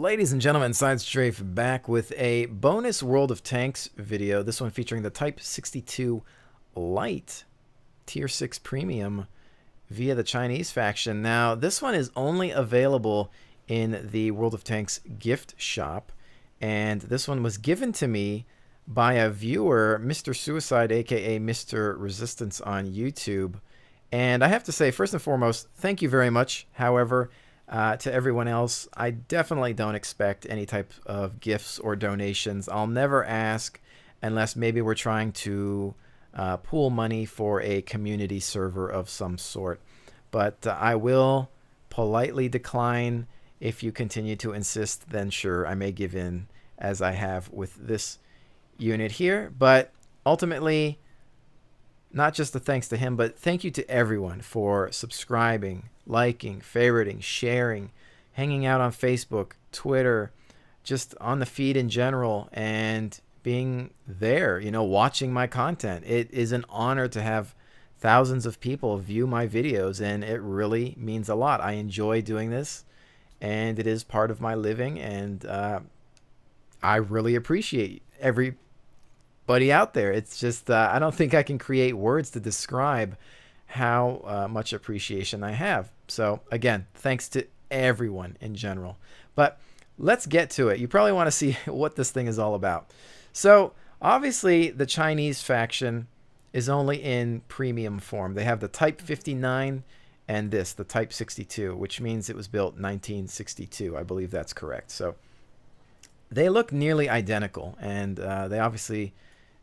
Ladies and gentlemen, Side Strafe back with a bonus World of Tanks video. This one featuring the Type 62 Light Tier 6 Premium via the Chinese faction. Now, this one is only available in the World of Tanks gift shop, and this one was given to me by a viewer, Mr. Suicide, aka Mr. Resistance on YouTube. And I have to say, first and foremost, thank you very much. However, to everyone else, I definitely don't expect any type of gifts or donations. I'll never ask unless maybe we're trying to pool money for a community server of some sort. But I will politely decline. If you continue to insist, then sure, I may give in, as I have with this unit here. But ultimately, not just a thanks to him, but thank you to everyone for subscribing, liking, favoriting, sharing, hanging out on Facebook, Twitter, just on the feed in general, and being there, you know, watching my content. It is an honor to have thousands of people view my videos, and it really means a lot. I enjoy doing this, and it is part of my living, and I really appreciate everybody out there. It's just I don't think I can create words to describe how much appreciation I have. So again, thanks to everyone in general. But let's get to it. You probably want to see what this thing is all about. So obviously the Chinese faction is only in premium form. They have the Type 59 and the Type 62, which means it was built 1962. I believe that's correct. So they look nearly identical, and they obviously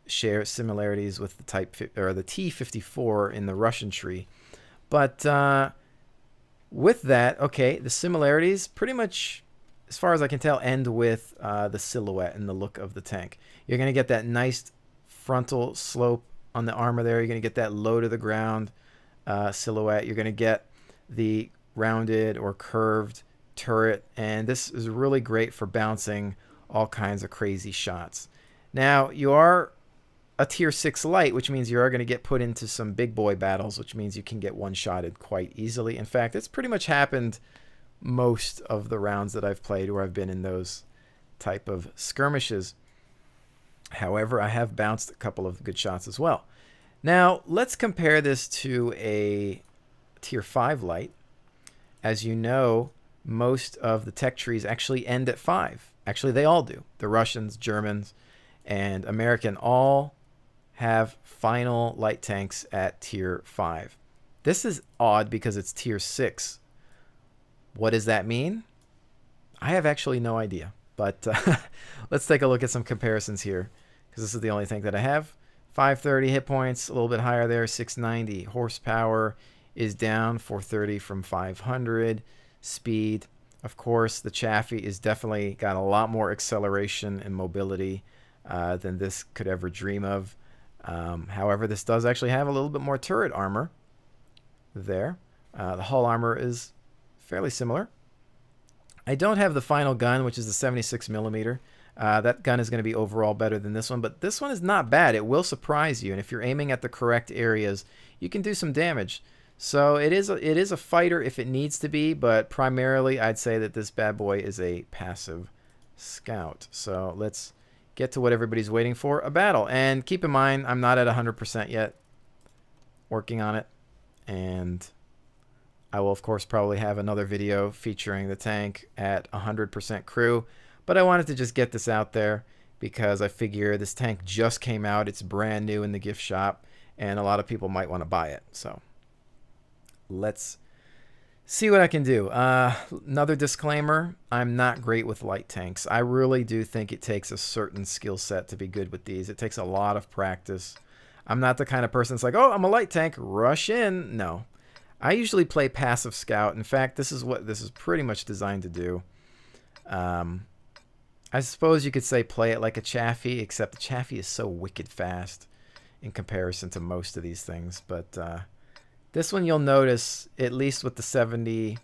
share similarities with the the T-54 in the Russian tree. But with that, okay, the similarities pretty much, as far as I can tell, end with the silhouette and the look of the tank. You're going to get that nice frontal slope on the armor there. You're going to get that low to the ground silhouette. You're going to get the rounded or curved turret, and this is really great for bouncing all kinds of crazy shots. Now, you are a Tier 6 light, which means you are going to get put into some big boy battles, which means you can get one-shotted quite easily. In fact, it's pretty much happened most of the rounds that I've played where I've been in those type of skirmishes. However, I have bounced a couple of good shots as well. Now, let's compare this to a Tier 5 light. As you know, most of the tech trees actually end at 5. Actually, they all do. The Russians, Germans, and American all have final light tanks at Tier 5. This is odd because it's Tier 6. What does that mean? I have actually no idea. But let's take a look at some comparisons here, because this is the only thing that I have. 530 hit points, a little bit higher there, 690. Horsepower is down, 430 from 500. Speed, of course, the Chaffee is definitely got a lot more acceleration and mobility than this could ever dream of. However, this does actually have a little bit more turret armor there. The hull armor is fairly similar. I don't have the final gun, which is the 76 millimeter. That gun is going to be overall better than this one, but this one is not bad. It will surprise you, and if you're aiming at the correct areas, you can do some damage. So it is a fighter if it needs to be, but primarily I'd say that this bad boy is a passive scout. So let's get to what everybody's waiting for, a battle. And keep in mind, I'm not at 100% yet. Working on it. And I will, of course, probably have another video featuring the tank at 100% crew. But I wanted to just get this out there because I figure this tank just came out. It's brand new in the gift shop, and a lot of people might want to buy it. So let's see what I can do. Another disclaimer, I'm not great with light tanks. I really do think it takes a certain skill set to be good with these. It takes a lot of practice. I'm not the kind of person that's like, oh, I'm a light tank, rush in. No. I usually play passive scout. In fact, this is what this is pretty much designed to do. I suppose you could say play it like a Chaffee, except the Chaffee is so wicked fast in comparison to most of these things. But this one you'll notice, at least with the 76%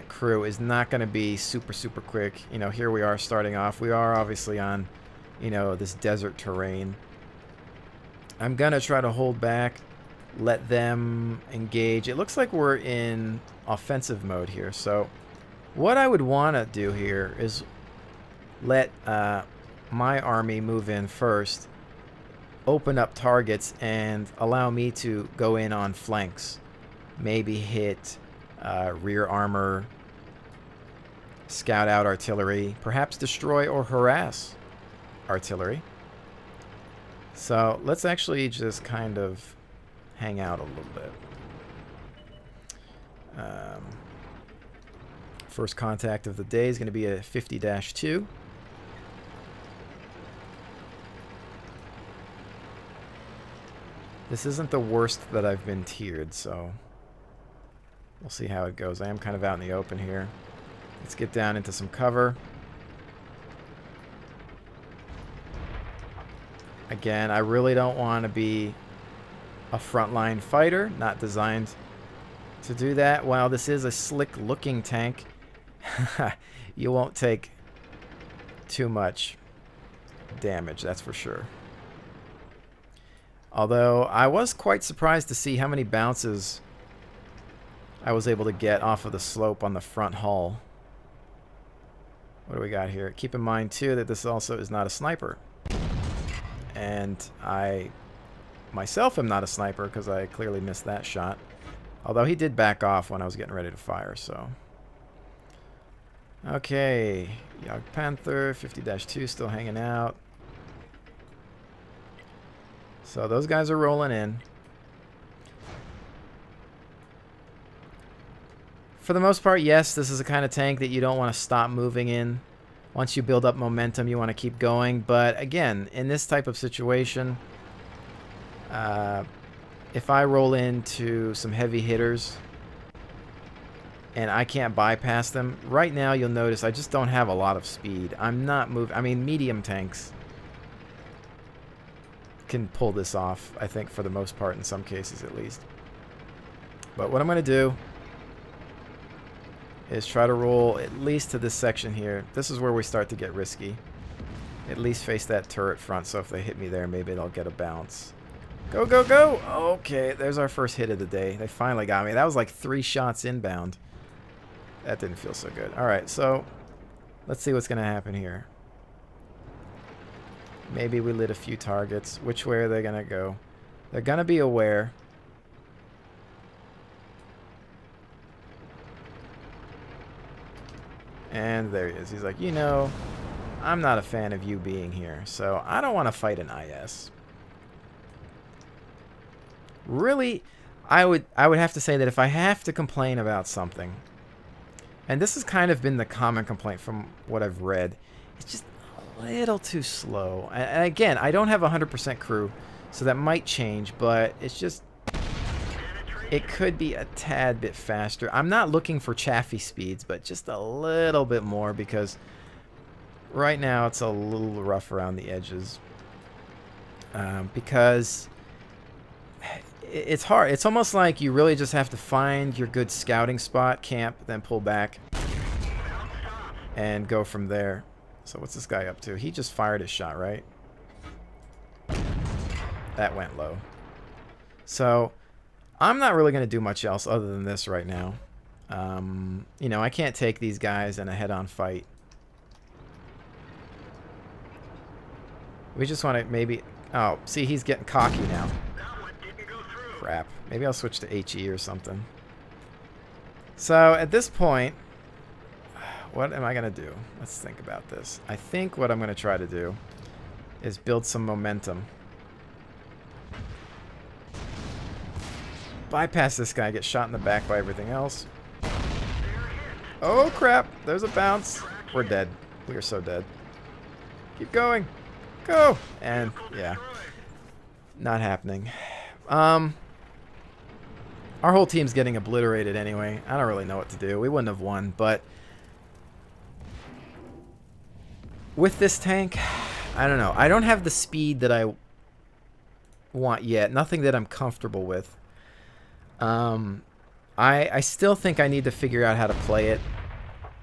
crew, is not going to be super, super quick. You know, here we are starting off. We are obviously on, you know, this desert terrain. I'm going to try to hold back, let them engage. It looks like we're in offensive mode here, so What I would want to do here is let my army move in first, open up targets, and allow me to go in on flanks. Maybe hit rear armor, scout out artillery, perhaps destroy or harass artillery. So let's actually just kind of hang out a little bit. First contact of the day is going to be a 50-2. This isn't the worst that I've been tiered, so we'll see how it goes. I am kind of out in the open here. Let's get down into some cover. Again, I really don't want to be a frontline fighter. Not designed to do that. While this is a slick-looking tank, you won't take too much damage, that's for sure. Although, I was quite surprised to see how many bounces I was able to get off of the slope on the front hull. What do we got here? Keep in mind, too, that this also is not a sniper. And I myself am not a sniper because I clearly missed that shot. Although he did back off when I was getting ready to fire, so. Okay. Jagd Panther, 50-2 still hanging out. So those guys are rolling in. For the most part, yes, this is the kind of tank that you don't want to stop moving in. Once you build up momentum, you want to keep going. But again, in this type of situation, if I roll into some heavy hitters and I can't bypass them, right now you'll notice I just don't have a lot of speed. I'm not moving. I mean, medium tanks can pull this off, I think, for the most part, in some cases at least. But what I'm going to do is try to roll at least to this section here. This is where we start to get risky. At least face that turret front, so if they hit me there, maybe they'll get a bounce. Go, go, go! Okay, there's our first hit of the day. They finally got me. That was like 3 shots inbound. That didn't feel so good. Alright, so let's see what's going to happen here. Maybe we lit a few targets. Which way are they going to go? They're going to be aware. And there he is. He's like, you know, I'm not a fan of you being here, so I don't want to fight an IS. Really, I would have to say that if I have to complain about something, and this has kind of been the common complaint from what I've read, it's just a little too slow. And again, I don't have 100% crew, so that might change, but it's just, it could be a tad bit faster. I'm not looking for chaffy speeds, but just a little bit more, because right now it's a little rough around the edges. Because it's hard. It's almost like you really just have to find your good scouting spot, camp, then pull back, and go from there. So what's this guy up to? He just fired his shot, right? That went low. So I'm not really going to do much else other than this right now. You know, I can't take these guys in a head-on fight. We just want to maybe... Oh, see, he's getting cocky now. Crap. Maybe I'll switch to HE or something. So, at this point, what am I going to do? Let's think about this. I think what I'm going to try to do is build some momentum. Bypass this guy, get shot in the back by everything else. Oh, crap. There's a bounce. We're dead. We are so dead. Keep going. Go. And, yeah. Not happening. Our whole team's getting obliterated anyway. I don't really know what to do. We wouldn't have won, but with this tank, I don't know. I don't have the speed that I want yet. Nothing that I'm comfortable with. I still think I need to figure out how to play it.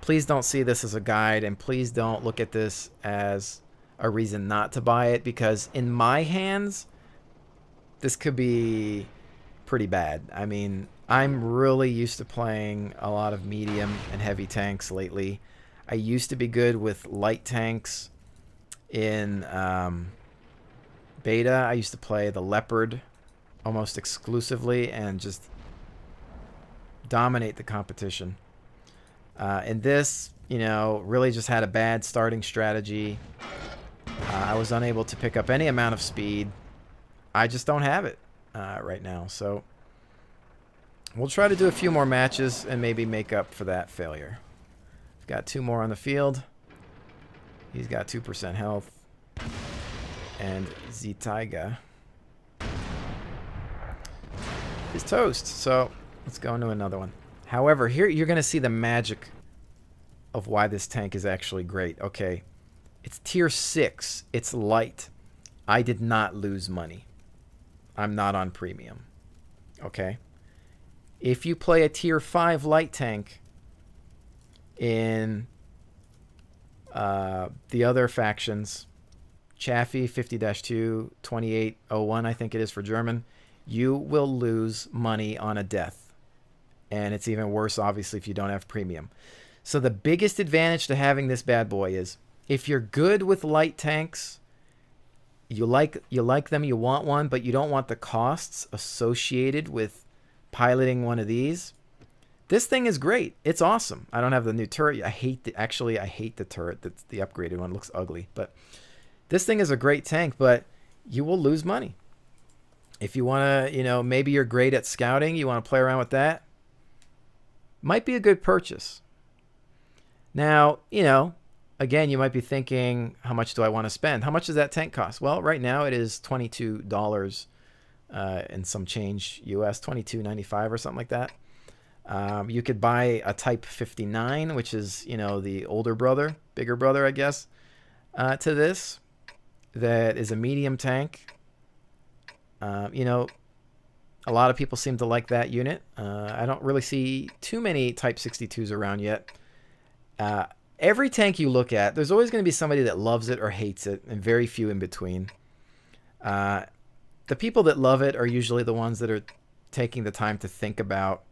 Please don't see this as a guide, and please don't look at this as a reason not to buy it, because in my hands, this could be pretty bad. I mean, I'm really used to playing a lot of medium and heavy tanks lately. I used to be good with light tanks in beta. I used to play the Leopard almost exclusively and just dominate the competition. And this, you know, really just had a bad starting strategy. I was unable to pick up any amount of speed. I just don't have it right now. So we'll try to do a few more matches and maybe make up for that failure. We've got 2 more on the field. He's got 2% health. And Z-Taiga is toast. So let's go into another one. However, here you're going to see the magic of why this tank is actually great. Okay, it's tier 6. It's light. I did not lose money. I'm not on premium. Okay? If you play a tier 5 light tank in the other factions, Chaffee 50-2, 2801, I think it is for German, you will lose money on a death. And it's even worse, obviously, if you don't have premium. So the biggest advantage to having this bad boy is if you're good with light tanks, you like them, you want one, but you don't want the costs associated with piloting one of these. This thing is great. It's awesome. I don't have the new turret. I hate the turret. That's the upgraded one. It looks ugly. But this thing is a great tank, but you will lose money. If you want to, you know, maybe you're great at scouting, you want to play around with that, might be a good purchase. Now, you know, again, you might be thinking, how much do I want to spend? How much does that tank cost? Well, right now it is $22 and some change US, $22.95 or something like that. You could buy a Type 59, which is, you know, the older brother, bigger brother, I guess, to this. That is a medium tank. You know, a lot of people seem to like that unit. I don't really see too many Type 62s around yet. Every tank you look at, there's always going to be somebody that loves it or hates it, and very few in between. The people that love it are usually the ones that are taking the time to think about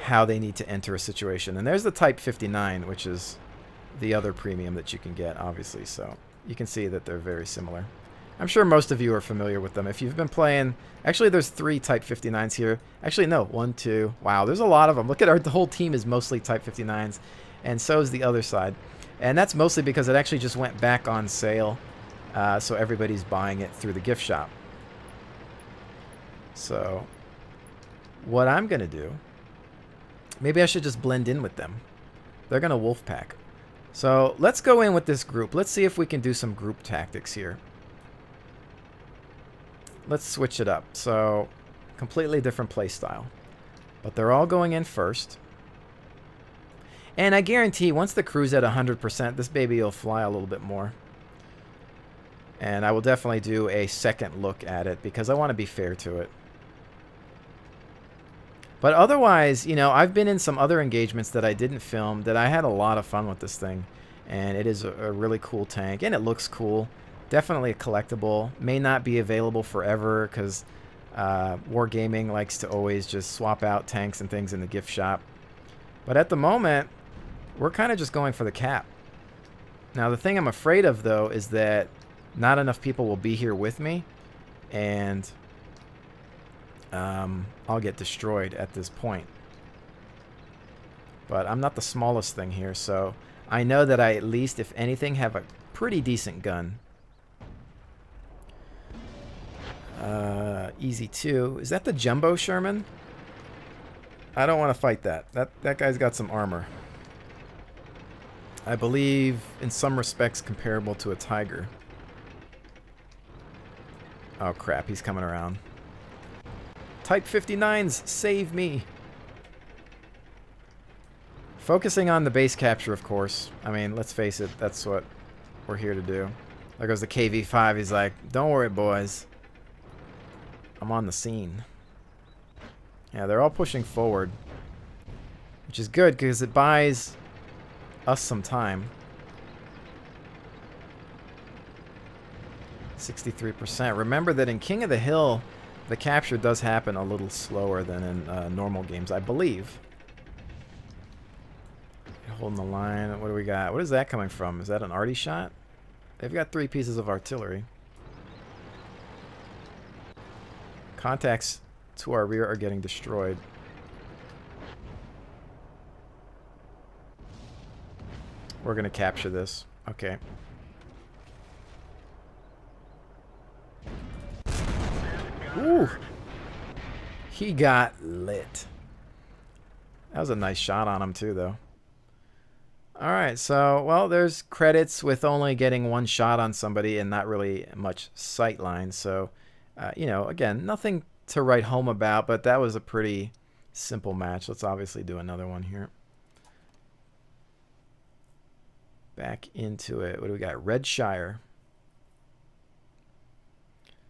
how they need to enter a situation. And there's the Type 59, which is the other premium that you can get, obviously. So you can see that they're very similar. I'm sure most of you are familiar with them. If you've been playing... Actually, there's 3 Type 59s here. Actually, no. 1, 2. Wow, there's a lot of them. Look at the whole team is mostly Type 59s. And so is the other side. And that's mostly because it actually just went back on sale. So everybody's buying it through the gift shop. So what I'm going to do... Maybe I should just blend in with them. They're going to wolf pack. So let's go in with this group. Let's see if we can do some group tactics here. Let's switch it up. So, completely different play style. But they're all going in first. And I guarantee once the crew's at 100%, this baby will fly a little bit more. And I will definitely do a second look at it because I want to be fair to it. But otherwise, you know, I've been in some other engagements that I didn't film that I had a lot of fun with this thing. And it is a really cool tank. And it looks cool. Definitely a collectible. May not be available forever because Wargaming likes to always just swap out tanks and things in the gift shop. But at the moment, we're kind of just going for the cap. Now, the thing I'm afraid of, though, is that not enough people will be here with me. And I'll get destroyed at this point. But I'm not the smallest thing here, so I know that I at least, if anything, have a pretty decent gun. Easy 2. Is that the Jumbo Sherman? I don't want to fight that. That guy's got some armor. I believe, in some respects, comparable to a Tiger. Oh, crap. He's coming around. Type 59s, save me. Focusing on the base capture, of course. I mean, let's face it. That's what we're here to do. There goes the KV-5. He's like, don't worry, boys. I'm on the scene. Yeah, they're all pushing forward. Which is good, because it buys us some time. 63%. Remember that in King of the Hill, the capture does happen a little slower than in normal games, I believe. Holding the line. What do we got? What is that coming from? Is that an arty shot? They've got 3 pieces of artillery. Contacts to our rear are getting destroyed. We're going to capture this. Okay. Ooh. He got lit. That was a nice shot on him too, though. Alright, so, well, there's credits with only getting 1 shot on somebody and not really much sight line. So, you know, again, nothing to write home about, but that was a pretty simple match. Let's obviously do another one here. Back into it. What do we got? Redshire.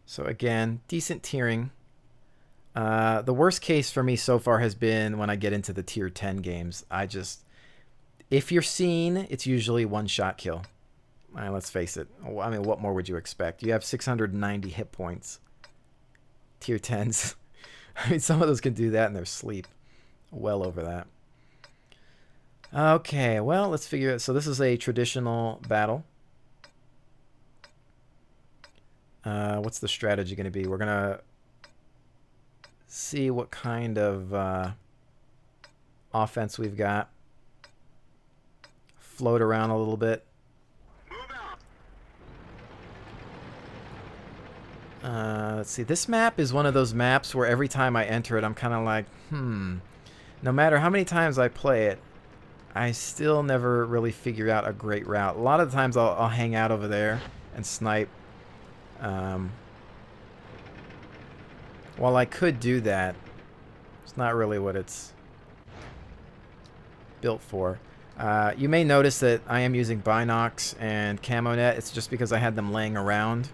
So, again, decent tiering. The worst case for me so far has been when I get into the tier 10 games. If you're seen, it's usually 1-shot kill. Let's face it. I mean, what more would you expect? You have 690 hit points. Tier 10s. I mean, some of those can do that in their sleep. Well over that. Okay, well, let's figure it. So this is a traditional battle. What's the strategy going to be? We're going to see what kind of offense we've got. Float around a little bit. Let's see. This map is one of those maps where every time I enter it, I'm kind of like, no matter how many times I play it, I still never really figure out a great route. A lot of the times I'll hang out over there and snipe. While I could do that, it's not really what it's built for. You may notice that I am using binocs and camo net. It's just because I had them laying around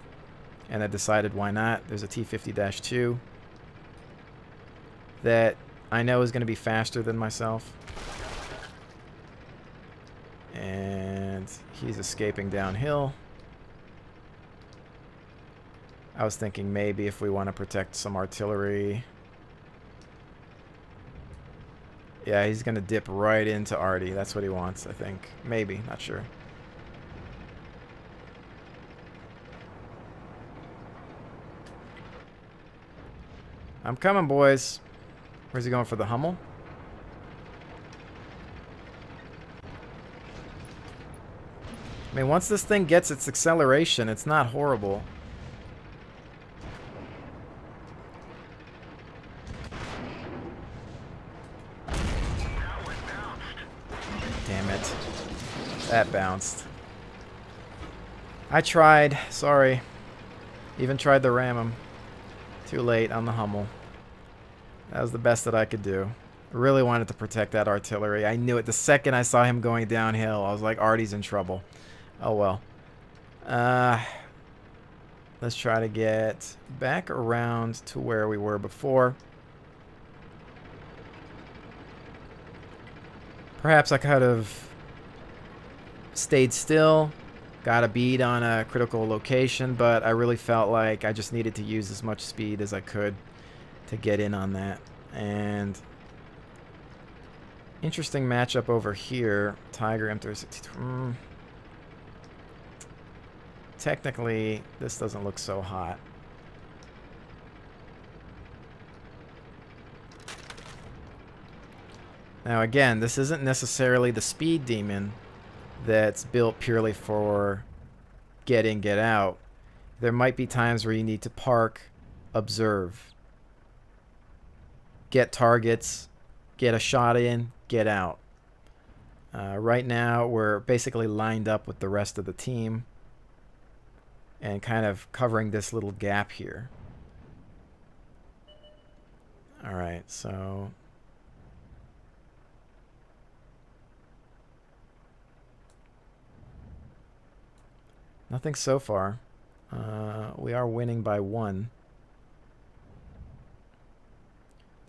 and I decided why not. There's a T50-2 that I know is going to be faster than myself. And he's escaping downhill. I was thinking maybe if we want to protect some artillery. Yeah, he's going to dip right into arty. That's what he wants, I think. Maybe, not sure. I'm coming, boys. Where's he going, for the Hummel? I mean, once this thing gets its acceleration, it's not horrible. Damn it. That bounced. I tried. Sorry. Even tried to ram him. Too late on the Hummel. That was the best that I could do. I really wanted to protect that artillery. I knew it. The second I saw him going downhill, I was like, arty's in trouble. Oh well. Let's try to get back around to where we were before. Perhaps I could have stayed still, got a bead on a critical location, but I really felt like I just needed to use as much speed as I could to get in on that. And interesting matchup over here. Tiger M362. Technically, this doesn't look so hot. Now again, this isn't necessarily the speed demon that's built purely for get in, get out. There might be times where you need to park, observe, get targets, get a shot in, get out. Right now, we're basically lined up with the rest of the team and kind of covering this little gap here. All right, so nothing so far. We are winning by 1.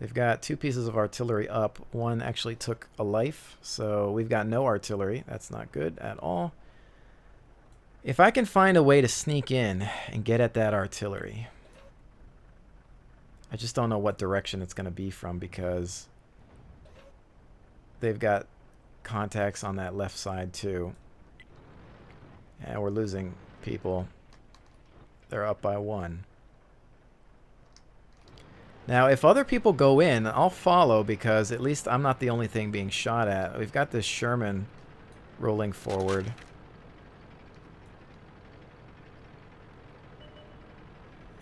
They've got 2 pieces of artillery up. One actually took a life, so we've got no artillery. That's not good at all. If I can find a way to sneak in and get at that artillery. I just don't know what direction it's going to be from because they've got contacts on that left side too. And we're losing people. They're up by 1. Now, if other people go in, I'll follow because at least I'm not the only thing being shot at. We've got this Sherman rolling forward.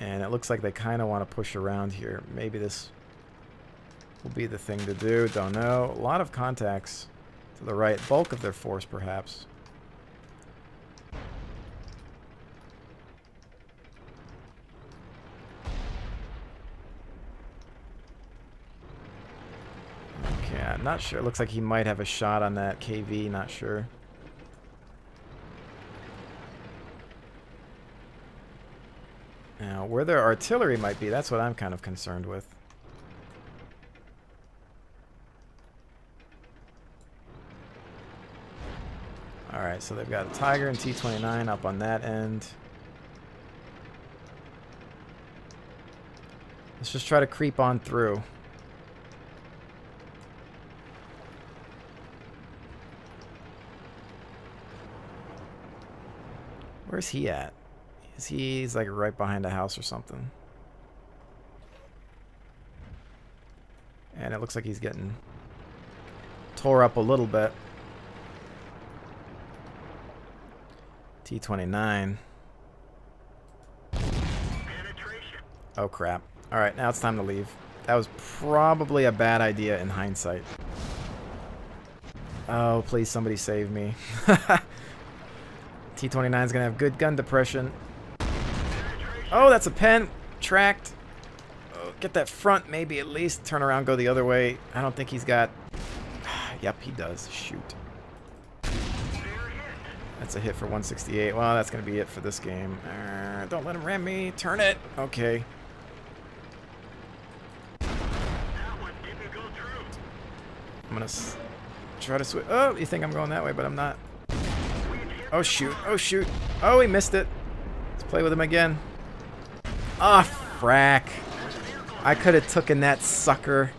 And it looks like they kind of want to push around here. Maybe this will be the thing to do. Don't know. A lot of contacts to the right. Bulk of their force, perhaps. Okay, I'm not sure. It looks like he might have a shot on that KV. Not sure. Now, where their artillery might be, that's what I'm kind of concerned with. Alright, so they've got a Tiger and T-29 up on that end. Let's just try to creep on through. Where's he at? He's like right behind a house or something. And it looks like he's getting tore up a little bit. T-29. Oh crap. Alright, now it's time to leave. That was probably a bad idea in hindsight. Oh, please somebody save me. T-29 is going to have good gun depression. Oh, that's a pen. Tracked. Oh, get that front maybe at least. Turn around, go the other way. I don't think he's got... Yep, he does. Shoot. That's a hit for 168. Well, that's going to be it for this game. Don't let him ram me. Turn it. Okay. I'm going to try to switch. Oh, you think I'm going that way, but I'm not. Oh, shoot. Oh, shoot. Oh, he missed it. Let's play with him again. Ah, frack. I could have taken that sucker.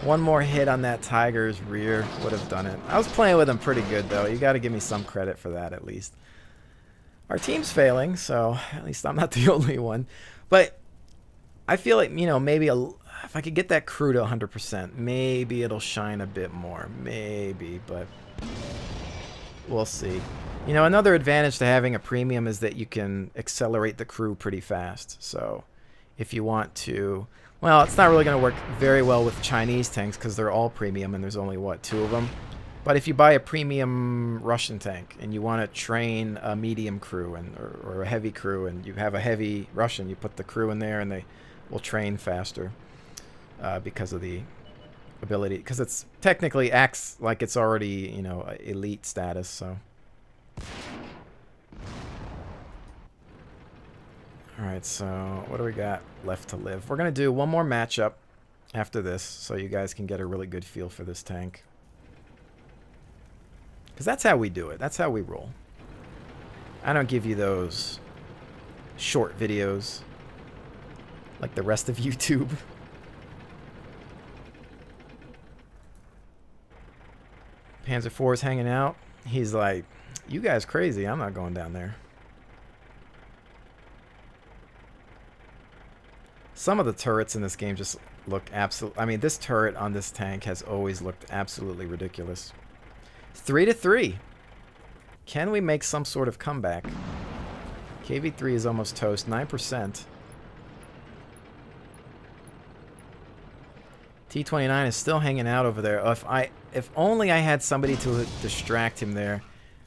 One more hit on that Tiger's rear would have done it. I was playing with him pretty good, though. You got to give me some credit for that, at least. Our team's failing, so at least I'm not the only one. But I feel like, you know, maybe if I could get that crew to 100%, maybe it'll shine a bit more. Maybe, but we'll see. You know, another advantage to having a premium is that you can accelerate the crew pretty fast. So if you want to... Well, it's not really going to work very well with Chinese tanks because they're all premium and there's only, what, 2 of them? But if you buy a premium Russian tank and you want to train a medium crew or a heavy crew and you have a heavy Russian, you put the crew in there and they will train faster because of the ability. Because it's technically acts like it's already, you know, elite status, so... Alright, so what do we got left to live? We're going to do one more matchup after this so you guys can get a really good feel for this tank. Because that's how we do it. That's how we roll. I don't give you those short videos like the rest of YouTube. Panzer IV is hanging out. He's like, you guys crazy. I'm not going down there. Some of the turrets in this game just look absolute. I mean, this turret on this tank has always looked absolutely ridiculous. 3-3. Can we make some sort of comeback? KV-3 is almost toast. 9%. T-29 is still hanging out over there. If only I had somebody to distract him there,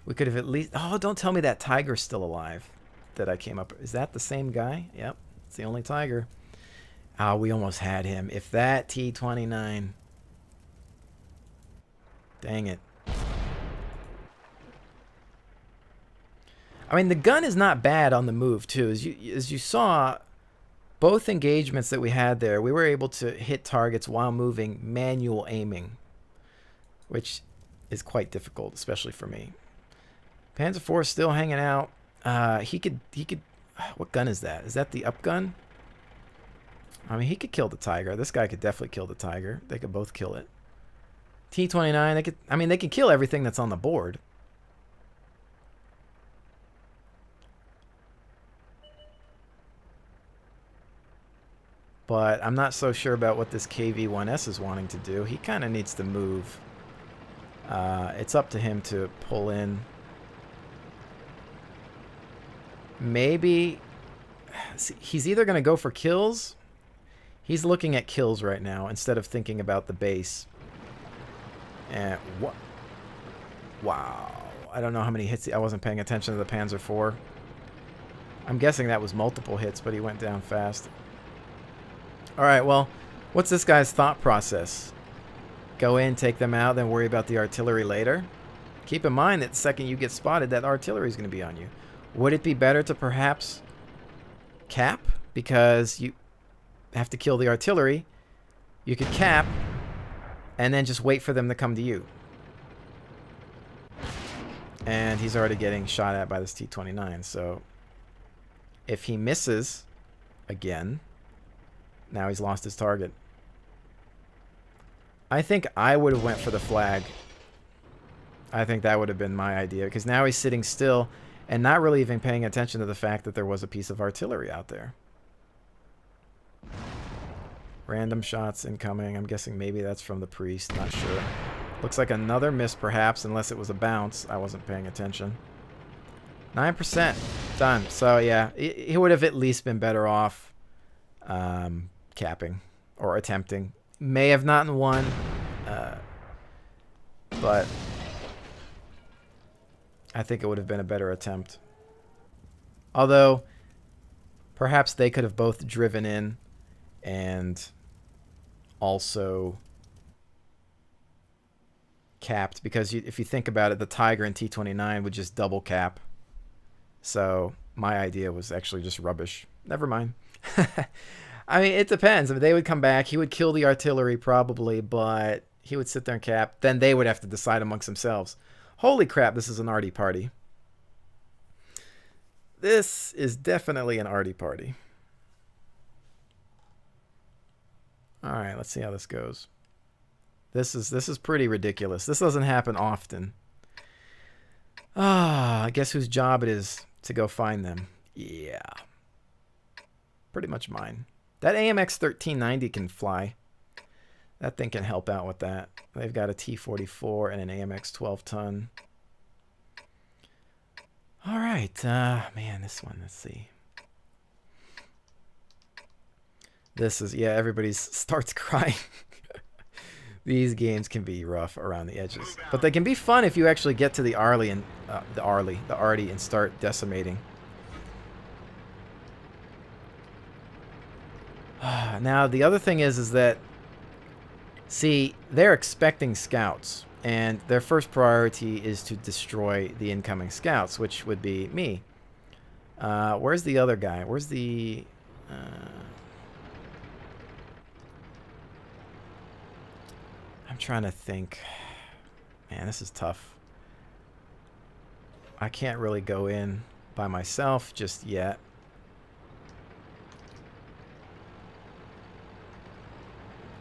we could have at least... Oh, don't tell me that Tiger's still alive that I came up... Is that the same guy? Yep, it's the only Tiger. Oh, we almost had him. If that T-29... Dang it. I mean, the gun is not bad on the move, too. As you saw, both engagements that we had there, we were able to hit targets while moving manual aiming, which is quite difficult, especially for me. Panzer IV is still hanging out. He could... What gun is that? Is that the up gun? I mean, he could kill the Tiger. This guy could definitely kill the Tiger. They could both kill it. T-29, they could... I mean, they can kill everything that's on the board. But I'm not so sure about what this KV-1S is wanting to do. He kind of needs to move. It's up to him to pull in. Maybe... He's either going to go for kills. He's looking at kills right now instead of thinking about the base. And what? Wow. I don't know how many hits. I wasn't paying attention to the Panzer IV. I'm guessing that was multiple hits, but he went down fast. All right, well, what's this guy's thought process? Go in, take them out, then worry about the artillery later? Keep in mind that the second you get spotted, that artillery is going to be on you. Would it be better to perhaps cap? Because you have to kill the artillery. You could cap and then just wait for them to come to you. And he's already getting shot at by this T-29. So if he misses again, now he's lost his target. I think I would have went for the flag. I think that would have been my idea, because now he's sitting still and not really even paying attention to the fact that there was a piece of artillery out there. Random shots incoming. I'm guessing maybe that's from the priest. Not sure. Looks like another miss, perhaps, unless it was a bounce. I wasn't paying attention. 9%. Done. So, yeah, he would have at least been better off capping or attempting. May have not won, but I think it would have been a better attempt. Although, perhaps they could have both driven in and also capped, because if you think about it, the Tiger and T-29 would just double cap. So my idea was actually just rubbish. Never mind. I mean, it depends. I mean, they would come back. He would kill the artillery probably, but he would sit there and cap. Then they would have to decide amongst themselves. Holy crap, this is an arty party. This is definitely an arty party. All right, let's see how this goes. This is pretty ridiculous. This doesn't happen often. I guess whose job it is to go find them. Yeah. Pretty much mine. That AMX 1390 can fly. That thing can help out with that. They've got a T-44 and an AMX 12-ton. All right. Man, this one, let's see. This is, yeah, everybody starts crying. These games can be rough around the edges, but they can be fun if you actually get to the Arty and start decimating. Now the other thing is that, see, they're expecting scouts, and their first priority is to destroy the incoming scouts, which would be me. Where's the other guy? Where's the? I'm trying to think. Man, this is tough. I can't really go in by myself just yet.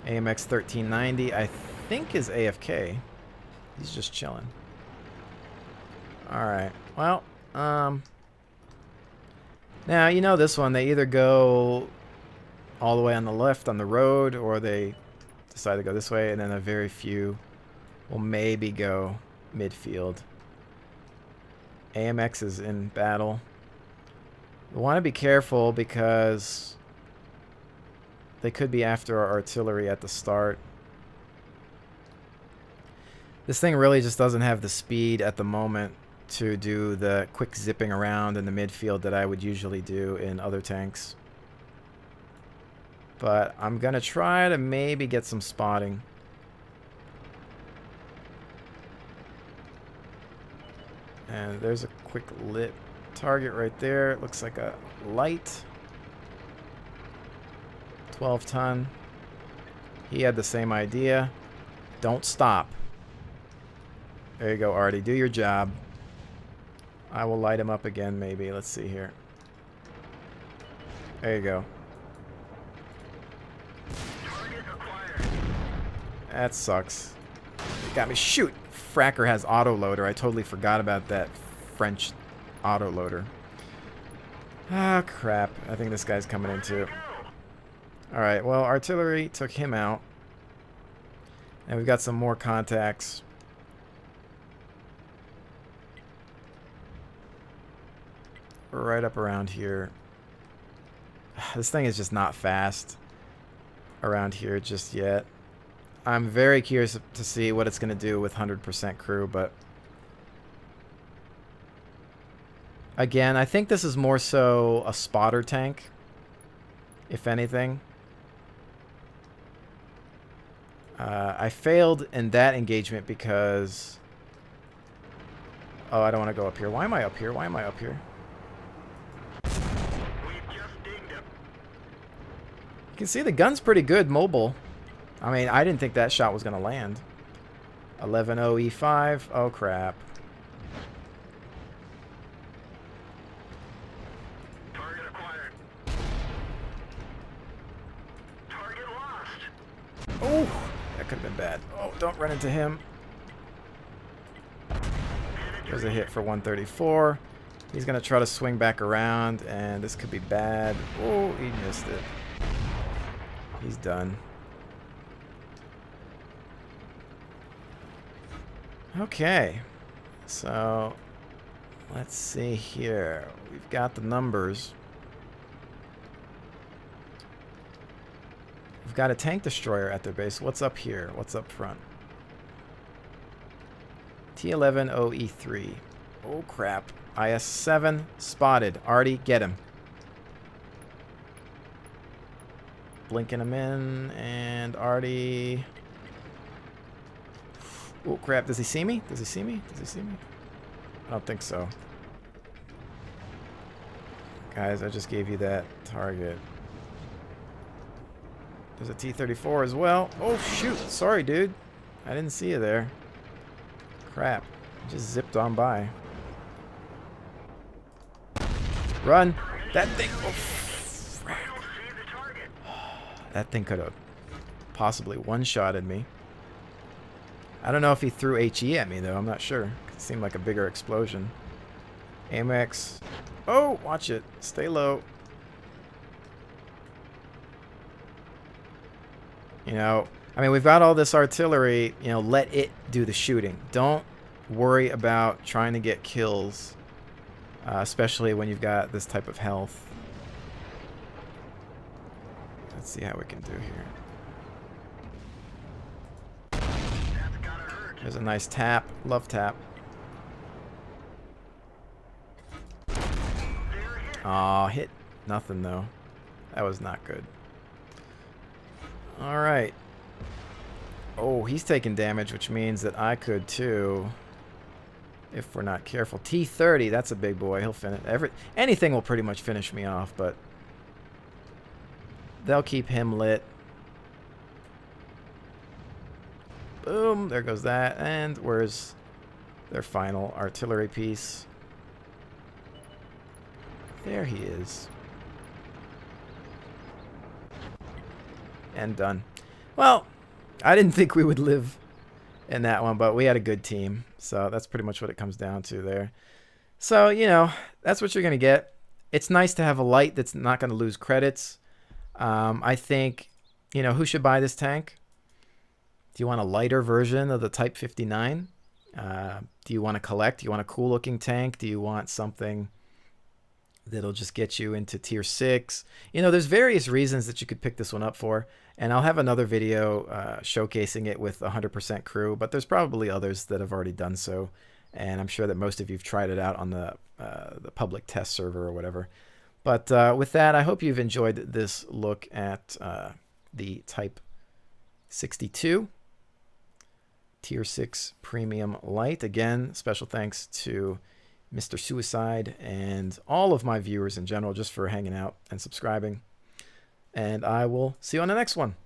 AMX 1390, I think, is AFK. He's just chilling. Alright. Well, now, you know this one. They either go all the way on the left on the road, or they decide to go this way, and then a very few will maybe go midfield. AMX is in battle. We want to be careful because they could be after our artillery at the start. This thing really just doesn't have the speed at the moment to do the quick zipping around in the midfield that I would usually do in other tanks. But I'm going to try to maybe get some spotting. And there's a quick lit target right there. It looks like a light. 12-ton. He had the same idea. Don't stop. There you go, Arty. Do your job. I will light him up again, maybe. Let's see here. There you go. That sucks. It got me. Shoot! Fracker has autoloader. I totally forgot about that French autoloader. Ah, crap. I think this guy's coming in too. Alright, well, artillery took him out. And we've got some more contacts. Right up around here. This thing is just not fast around here just yet. I'm very curious to see what it's going to do with 100% crew, but again, I think this is more so a spotter tank, if anything. I failed in that engagement because... Oh, I don't want to go up here. Why am I up here? Why am I up here? You can see the gun's pretty good mobile. I mean, I didn't think that shot was going to land. 11-0 E5. Oh, crap. Target acquired. Target lost. Oh, that could have been bad. Oh, don't run into him. There's a hit for 134. He's going to try to swing back around, and this could be bad. Oh, he missed it. He's done. Okay, so let's see here. We've got the numbers. We've got a tank destroyer at their base. What's up here? What's up front? T11 OE3. Oh crap. IS-7 spotted. Artie, get him. Blinking him in, and Artie... Oh crap, does he see me? Does he see me? Does he see me? I don't think so. Guys, I just gave you that target. There's a T-34 as well. Oh shoot, sorry dude. I didn't see you there. Crap, I just zipped on by. Run! That thing... Oh, frack. That thing could have possibly one-shotted me. I don't know if he threw HE at me, though. I'm not sure. It seemed like a bigger explosion. Amex. Oh, watch it. Stay low. You know, I mean, we've got all this artillery. You know, let it do the shooting. Don't worry about trying to get kills, especially when you've got this type of health. Let's see how we can do here. There's a nice tap. Love tap. Aw, hit nothing though. That was not good. Alright. Oh, he's taking damage, which means that I could too. If we're not careful. T-30, that's a big boy. He'll finish. Anything will pretty much finish me off, but they'll keep him lit. Boom, there goes that. And where's their final artillery piece? There he is. And done. Well, I didn't think we would live in that one, but we had a good team. So that's pretty much what it comes down to there. So, you know, that's what you're going to get. It's nice to have a light that's not going to lose credits. I think, you know, who should buy this tank? Do you want a lighter version of the Type 59? Do you want to collect? Do you want a cool looking tank? Do you want something that'll just get you into tier 6? You know, there's various reasons that you could pick this one up for. And I'll have another video showcasing it with 100% crew, but there's probably others that have already done so. And I'm sure that most of you have tried it out on the public test server or whatever. But with that, I hope you've enjoyed this look at the Type 62 Tier 6 Premium Light. Again, special thanks to Mr. Suicide and all of my viewers in general just for hanging out and subscribing. And I will see you on the next one.